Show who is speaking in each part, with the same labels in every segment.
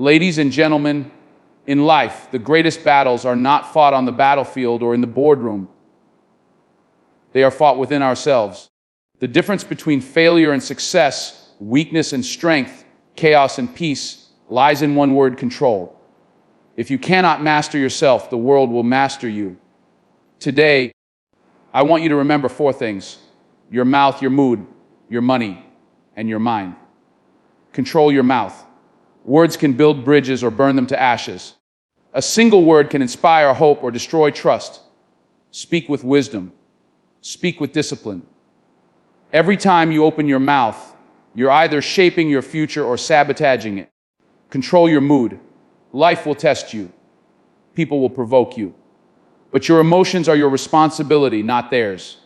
Speaker 1: Ladies and gentlemen, in life, the greatest battles are not fought on the battlefield or in the boardroom. They are fought within ourselves. The difference between failure and success, weakness and strength, chaos and peace, lies in one word: control. If you cannot master yourself, the world will master you. Today, I want you to remember 4 things: your mouth, your mood, your money, and your mind. Control your mouth. Words can build bridges or burn them to ashes. A single word can inspire hope or destroy trust. Speak with wisdom. Speak with discipline. Every time you open your mouth, you're either shaping your future or sabotaging it. Control your mood. Life will test you. People will provoke you. But your emotions are your responsibility, not theirs.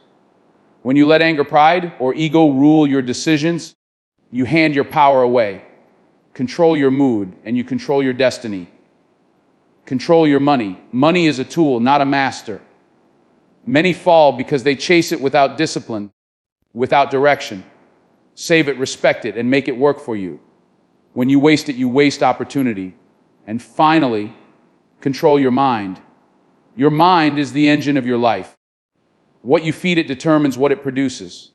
Speaker 1: When you let anger, pride, or ego rule your decisions, you hand your power away. Control your mood, and you control your destiny. Control your money. Money is a tool, not a master. Many fall because they chase it without discipline, without direction. Save it, respect it, and make it work for you. When you waste it, you waste opportunity. And finally, control your mind. Your mind is the engine of your life. What you feed it determines what it produces.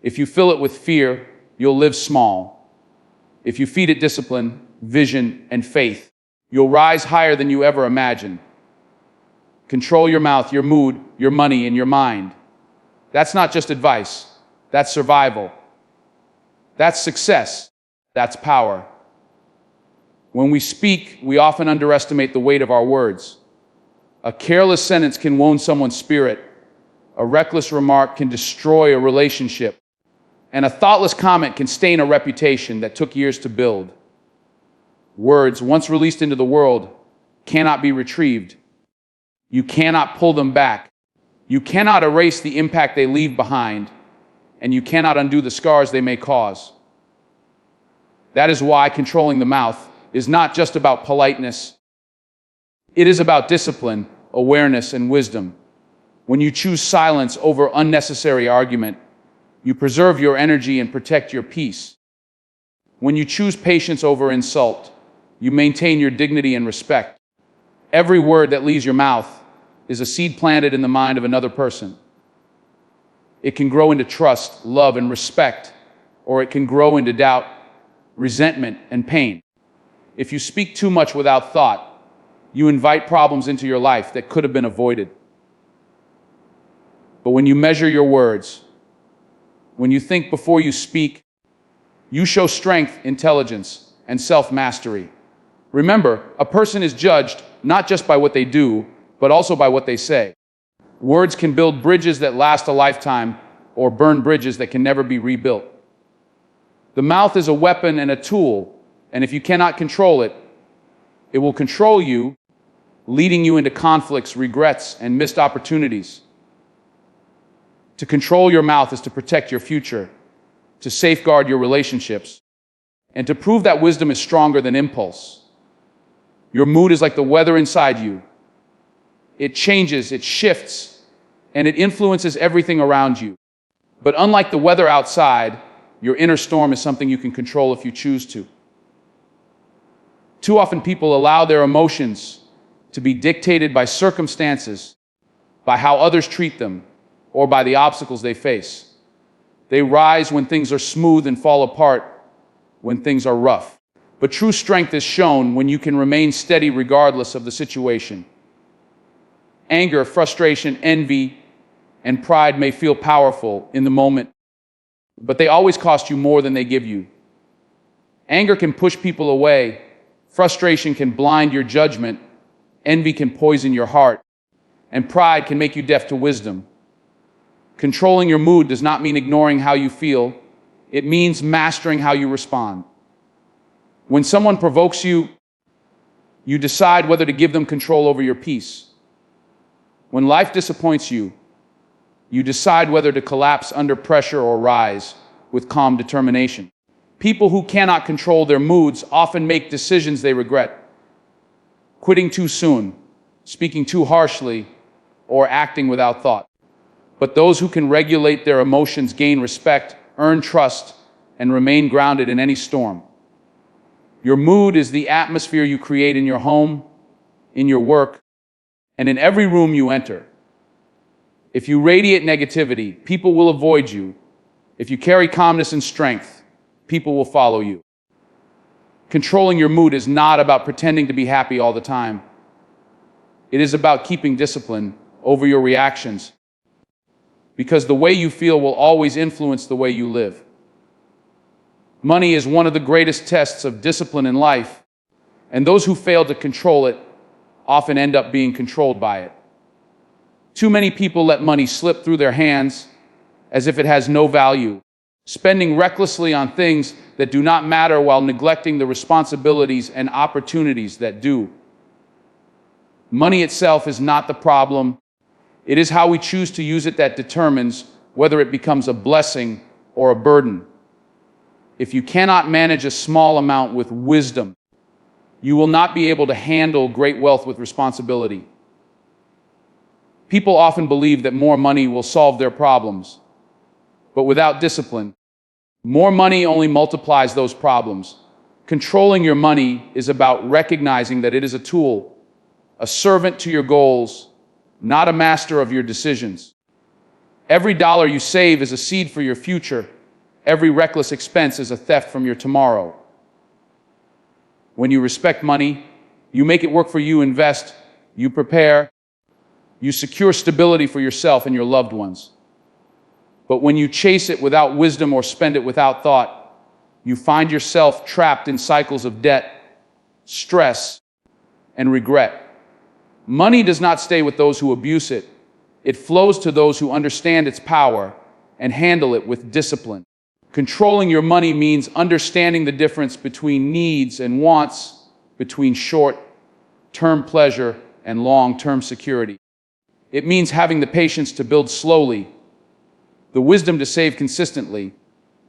Speaker 1: If you fill it with fear, you'll live small. If you feed it discipline, vision, and faith, you'll rise higher than you ever imagined. Control your mouth, your mood, your money, and your mind. That's not just advice. That's survival. That's success. That's power. When we speak, we often underestimate the weight of our words. A careless sentence can wound someone's spirit. A reckless remark can destroy a relationship. And a thoughtless comment can stain a reputation that took years to build. Words, once released into the world, cannot be retrieved. You cannot pull them back. You cannot erase the impact they leave behind, and you cannot undo the scars they may cause. That is why controlling the mouth is not just about politeness. It is about discipline, awareness, and wisdom. When you choose silence over unnecessary argument, you preserve your energy and protect your peace. When you choose patience over insult, you maintain your dignity and respect. Every word that leaves your mouth is a seed planted in the mind of another person. It can grow into trust, love, and respect, or it can grow into doubt, resentment, and pain. If you speak too much without thought, you invite problems into your life that could have been avoided. But when you measure your words, when you think before you speak, you show strength, intelligence, and self-mastery. Remember, a person is judged not just by what they do, but also by what they say. Words can build bridges that last a lifetime, or burn bridges that can never be rebuilt. The mouth is a weapon and a tool, and if you cannot control it, it will control you, leading you into conflicts, regrets, and missed opportunities. To control your mouth is to protect your future, to safeguard your relationships, and to prove that wisdom is stronger than impulse. Your mood is like the weather inside you. It changes, it shifts, and it influences everything around you. But unlike the weather outside, your inner storm is something you can control if you choose to. Too often people allow their emotions to be dictated by circumstances, by how others treat them, or by the obstacles they face. They rise when things are smooth and fall apart when things are rough. But true strength is shown when you can remain steady regardless of the situation. Anger, frustration, envy, and pride may feel powerful in the moment, but they always cost you more than they give you. Anger can push people away. Frustration can blind your judgment. Envy can poison your heart. And pride can make you deaf to wisdom. Controlling your mood does not mean ignoring how you feel. It means mastering how you respond. When someone provokes you, you decide whether to give them control over your peace. When life disappoints you, you decide whether to collapse under pressure or rise with calm determination. People who cannot control their moods often make decisions they regret. Quitting too soon, speaking too harshly, or acting without thought. But those who can regulate their emotions gain respect, earn trust, and remain grounded in any storm. Your mood is the atmosphere you create in your home, in your work, and in every room you enter. If you radiate negativity, people will avoid you. If you carry calmness and strength, people will follow you. Controlling your mood is not about pretending to be happy all the time. It is about keeping discipline over your reactions, because the way you feel will always influence the way you live. Money is one of the greatest tests of discipline in life, and those who fail to control it often end up being controlled by it. Too many people let money slip through their hands as if it has no value, spending recklessly on things that do not matter while neglecting the responsibilities and opportunities that do. Money itself is not the problem. It is how we choose to use it that determines whether it becomes a blessing or a burden. If you cannot manage a small amount with wisdom, you will not be able to handle great wealth with responsibility. People often believe that more money will solve their problems, but without discipline, more money only multiplies those problems. Controlling your money is about recognizing that it is a tool, a servant to your goals, not a master of your decisions. Every dollar you save is a seed for your future. Every reckless expense is a theft from your tomorrow. When you respect money, you make it work for you, invest, you prepare, you secure stability for yourself and your loved ones. But when you chase it without wisdom or spend it without thought, you find yourself trapped in cycles of debt, stress, and regret. Money does not stay with those who abuse it. It flows to those who understand its power and handle it with discipline. Controlling your money means understanding the difference between needs and wants, between short-term pleasure and long-term security. It means having the patience to build slowly, the wisdom to save consistently,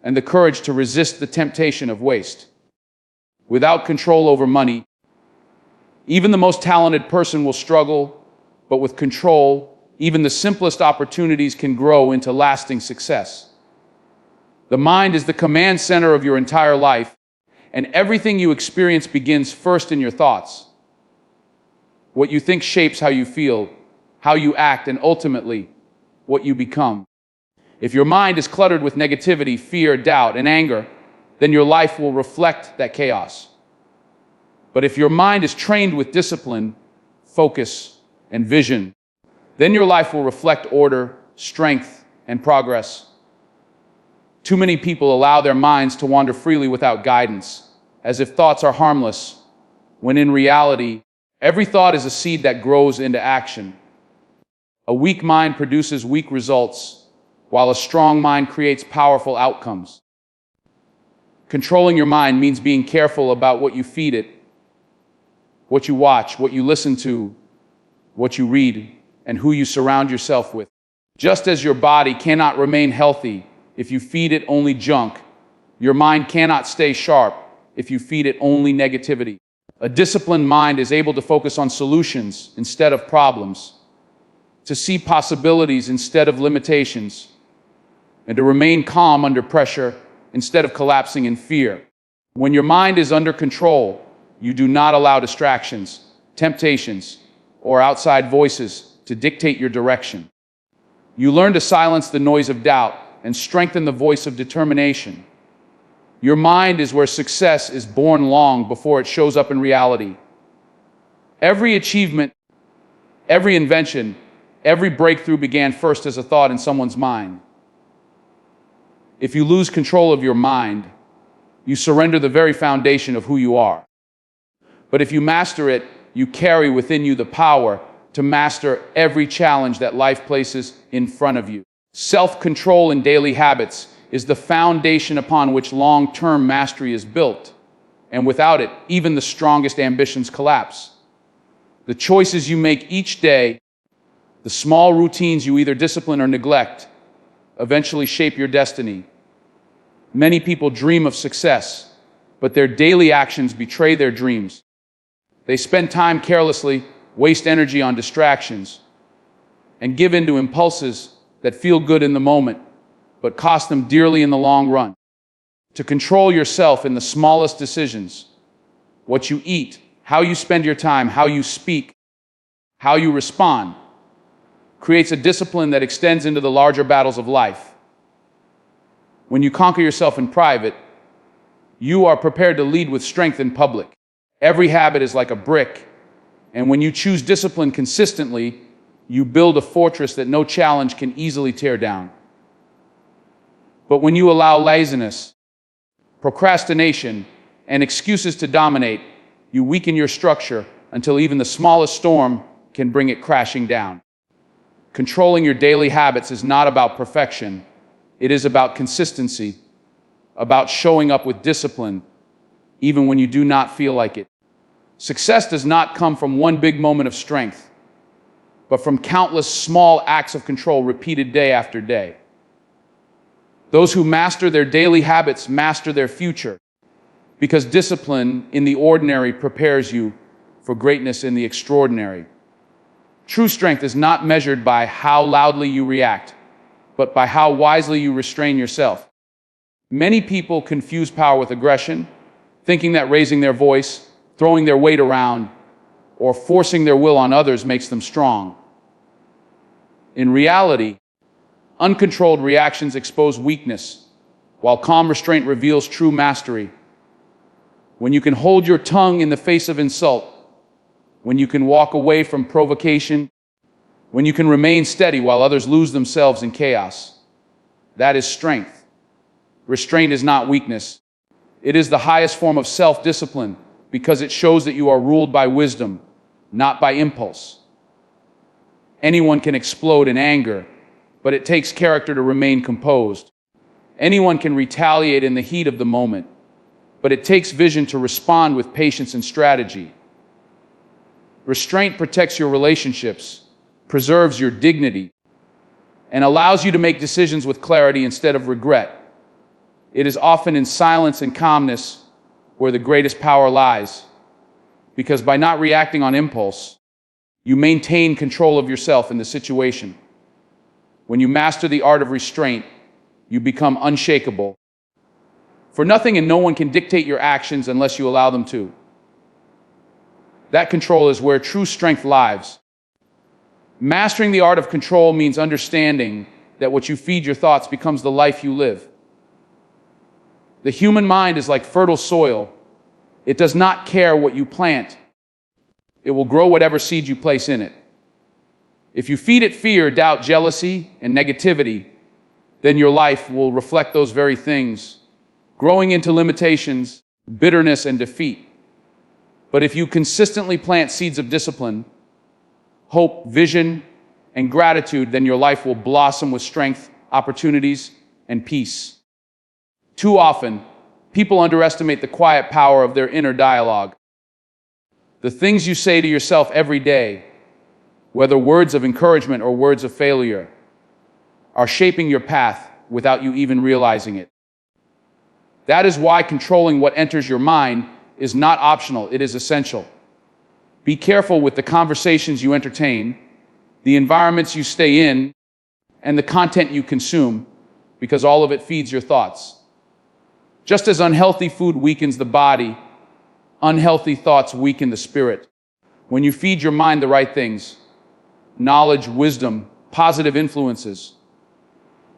Speaker 1: and the courage to resist the temptation of waste. Without control over money, even the most talented person will struggle, but with control, even the simplest opportunities can grow into lasting success. The mind is the command center of your entire life, and everything you experience begins first in your thoughts. What you think shapes how you feel, how you act, and ultimately, what you become. If your mind is cluttered with negativity, fear, doubt, and anger, then your life will reflect that chaos. But if your mind is trained with discipline, focus, and vision, then your life will reflect order, strength, and progress. Too many people allow their minds to wander freely without guidance, as if thoughts are harmless, when in reality, every thought is a seed that grows into action. A weak mind produces weak results, while a strong mind creates powerful outcomes. Controlling your mind means being careful about what you feed it, what you watch, what you listen to, what you read, and who you surround yourself with. Just as your body cannot remain healthy if you feed it only junk, your mind cannot stay sharp if you feed it only negativity. A disciplined mind is able to focus on solutions instead of problems, to see possibilities instead of limitations, and to remain calm under pressure instead of collapsing in fear. When your mind is under control, you do not allow distractions, temptations, or outside voices to dictate your direction. You learn to silence the noise of doubt and strengthen the voice of determination. Your mind is where success is born long before it shows up in reality. Every achievement, every invention, every breakthrough began first as a thought in someone's mind. If you lose control of your mind, you surrender the very foundation of who you are. But if you master it, you carry within you the power to master every challenge that life places in front of you. Self-control in daily habits is the foundation upon which long-term mastery is built, and without it, even the strongest ambitions collapse. The choices you make each day, the small routines you either discipline or neglect, eventually shape your destiny. Many people dream of success, but their daily actions betray their dreams. They spend time carelessly, waste energy on distractions, and give in to impulses that feel good in the moment, but cost them dearly in the long run. To control yourself in the smallest decisions, what you eat, how you spend your time, how you speak, how you respond, creates a discipline that extends into the larger battles of life. When you conquer yourself in private, you are prepared to lead with strength in public. Every habit is like a brick, and when you choose discipline consistently, you build a fortress that no challenge can easily tear down. But when you allow laziness, procrastination, and excuses to dominate, you weaken your structure until even the smallest storm can bring it crashing down. Controlling your daily habits is not about perfection. It is about consistency, about showing up with discipline, even when you do not feel like it. Success does not come from one big moment of strength, but from countless small acts of control repeated day after day. Those who master their daily habits master their future, because discipline in the ordinary prepares you for greatness in the extraordinary. True strength is not measured by how loudly you react, but by how wisely you restrain yourself. Many people confuse power with aggression, thinking that raising their voice, throwing their weight around, or forcing their will on others makes them strong. In reality, uncontrolled reactions expose weakness, while calm restraint reveals true mastery. When you can hold your tongue in the face of insult, when you can walk away from provocation, when you can remain steady while others lose themselves in chaos, that is strength. Restraint is not weakness. It is the highest form of self-discipline because it shows that you are ruled by wisdom, not by impulse. Anyone can explode in anger, but it takes character to remain composed. Anyone can retaliate in the heat of the moment, but it takes vision to respond with patience and strategy. Restraint protects your relationships, preserves your dignity, and allows you to make decisions with clarity instead of regret. It is often in silence and calmness where the greatest power lies, because by not reacting on impulse, you maintain control of yourself in the situation. When you master the art of restraint, you become unshakable. For nothing and no one can dictate your actions unless you allow them to. That control is where true strength lies. Mastering the art of control means understanding that what you feed your thoughts becomes the life you live. The human mind is like fertile soil. It does not care what you plant. It will grow whatever seed you place in it. If you feed it fear, doubt, jealousy, and negativity, then your life will reflect those very things, growing into limitations, bitterness, and defeat. But if you consistently plant seeds of discipline, hope, vision, and gratitude, then your life will blossom with strength, opportunities, and peace. Too often, people underestimate the quiet power of their inner dialogue. The things you say to yourself every day, whether words of encouragement or words of failure, are shaping your path without you even realizing it. That is why controlling what enters your mind is not optional, it is essential. Be careful with the conversations you entertain, the environments you stay in, and the content you consume, because all of it feeds your thoughts. Just as unhealthy food weakens the body, unhealthy thoughts weaken the spirit. When you feed your mind the right things, knowledge, wisdom, positive influences,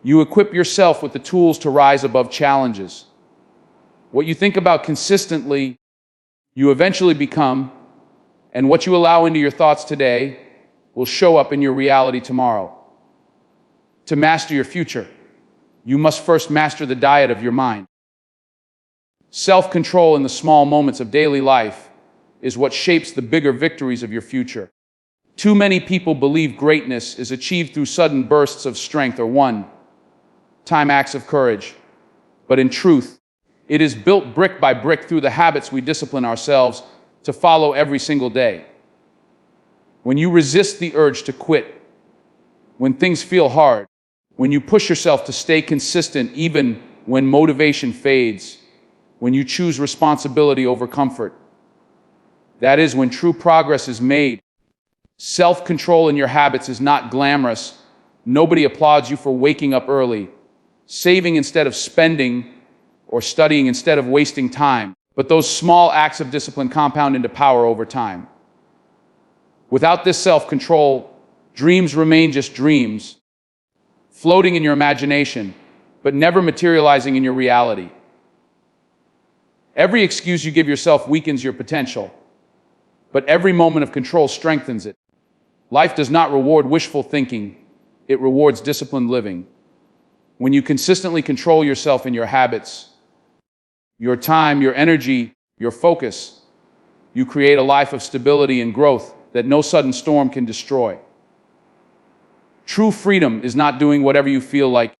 Speaker 1: you equip yourself with the tools to rise above challenges. What you think about consistently, you eventually become, and what you allow into your thoughts today will show up in your reality tomorrow. To master your future, you must first master the diet of your mind. Self-control in the small moments of daily life is what shapes the bigger victories of your future. Too many people believe greatness is achieved through sudden bursts of strength or one-time acts of courage. But in truth, it is built brick by brick through the habits we discipline ourselves to follow every single day. When you resist the urge to quit, when things feel hard, when you push yourself to stay consistent even when motivation fades, when you choose responsibility over comfort, that is when true progress is made. Self-control in your habits is not glamorous. Nobody applauds you for waking up early, saving instead of spending, or studying instead of wasting time. But those small acts of discipline compound into power over time. Without this self-control, dreams remain just dreams, floating in your imagination, but never materializing in your reality. Every excuse you give yourself weakens your potential, but every moment of control strengthens it. Life does not reward wishful thinking, it rewards disciplined living. When you consistently control yourself and your habits, your time, your energy, your focus, you create a life of stability and growth that no sudden storm can destroy. True freedom is not doing whatever you feel like.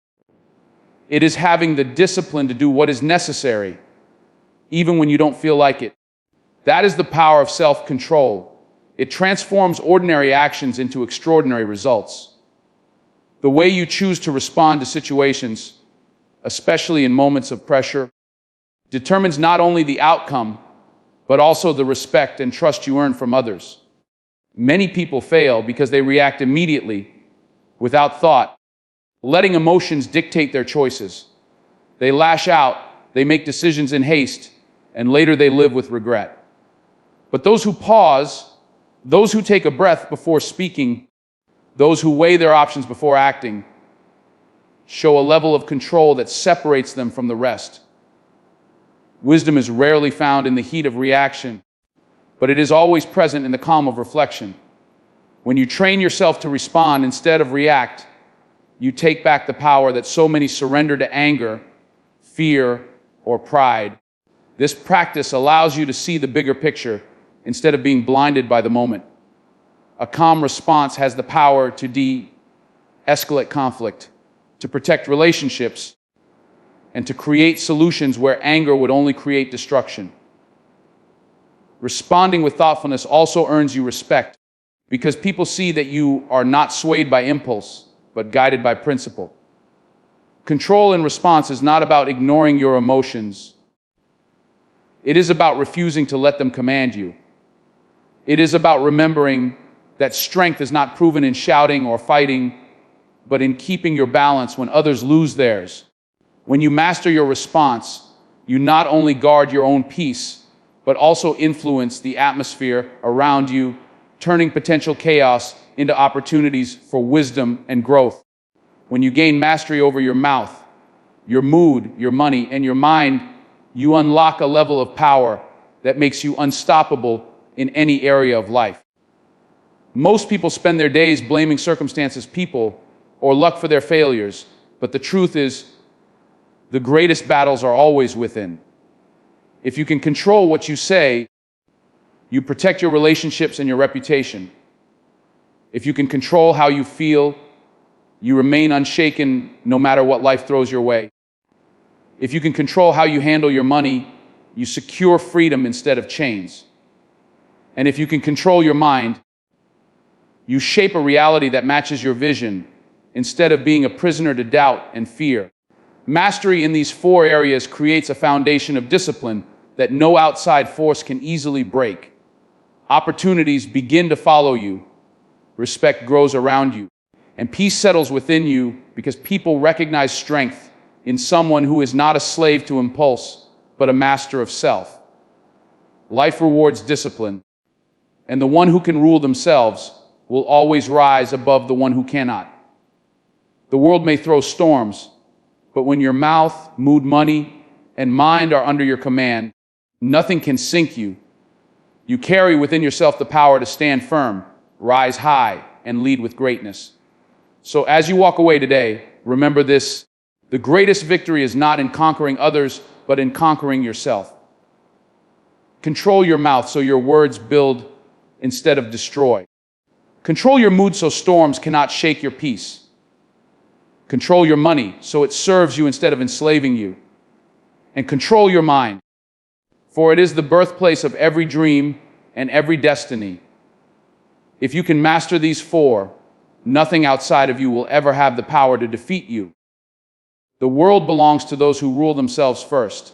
Speaker 1: It is having the discipline to do what is necessary, even when you don't feel like it. That is the power of self-control. It transforms ordinary actions into extraordinary results. The way you choose to respond to situations, especially in moments of pressure, determines not only the outcome, but also the respect and trust you earn from others. Many people fail because they react immediately, without thought, letting emotions dictate their choices. They lash out, they make decisions in haste, and later they live with regret. But those who pause, those who take a breath before speaking, those who weigh their options before acting, show a level of control that separates them from the rest. Wisdom is rarely found in the heat of reaction, but it is always present in the calm of reflection. When you train yourself to respond instead of react, you take back the power that so many surrender to anger, fear, or pride. This practice allows you to see the bigger picture instead of being blinded by the moment. A calm response has the power to de-escalate conflict, to protect relationships, and to create solutions where anger would only create destruction. Responding with thoughtfulness also earns you respect, because people see that you are not swayed by impulse, but guided by principle. Control in response is not about ignoring your emotions. It is about refusing to let them command you. It is about remembering that strength is not proven in shouting or fighting, but in keeping your balance when others lose theirs. When you master your response, you not only guard your own peace, but also influence the atmosphere around you, turning potential chaos into opportunities for wisdom and growth. When you gain mastery over your mouth, your mood, your money, and your mind, you unlock a level of power that makes you unstoppable in any area of life. Most people spend their days blaming circumstances, people, or luck for their failures, but the truth is, the greatest battles are always within. If you can control what you say, you protect your relationships and your reputation. If you can control how you feel, you remain unshaken no matter what life throws your way. If you can control how you handle your money, you secure freedom instead of chains. And if you can control your mind, you shape a reality that matches your vision instead of being a prisoner to doubt and fear. Mastery in these 4 areas creates a foundation of discipline that no outside force can easily break. Opportunities begin to follow you, respect grows around you, and peace settles within you because people recognize strength in someone who is not a slave to impulse, but a master of self. Life rewards discipline, and the one who can rule themselves will always rise above the one who cannot. The world may throw storms, but when your mouth, mood, money, and mind are under your command, nothing can sink you. You carry within yourself the power to stand firm, rise high, and lead with greatness. So as you walk away today, remember this: the greatest victory is not in conquering others, but in conquering yourself. Control your mouth so your words build instead of destroy. Control your mood so storms cannot shake your peace. Control your money so it serves you instead of enslaving you. And control your mind, for it is the birthplace of every dream and every destiny. If you can master these 4, nothing outside of you will ever have the power to defeat you. The world belongs to those who rule themselves first.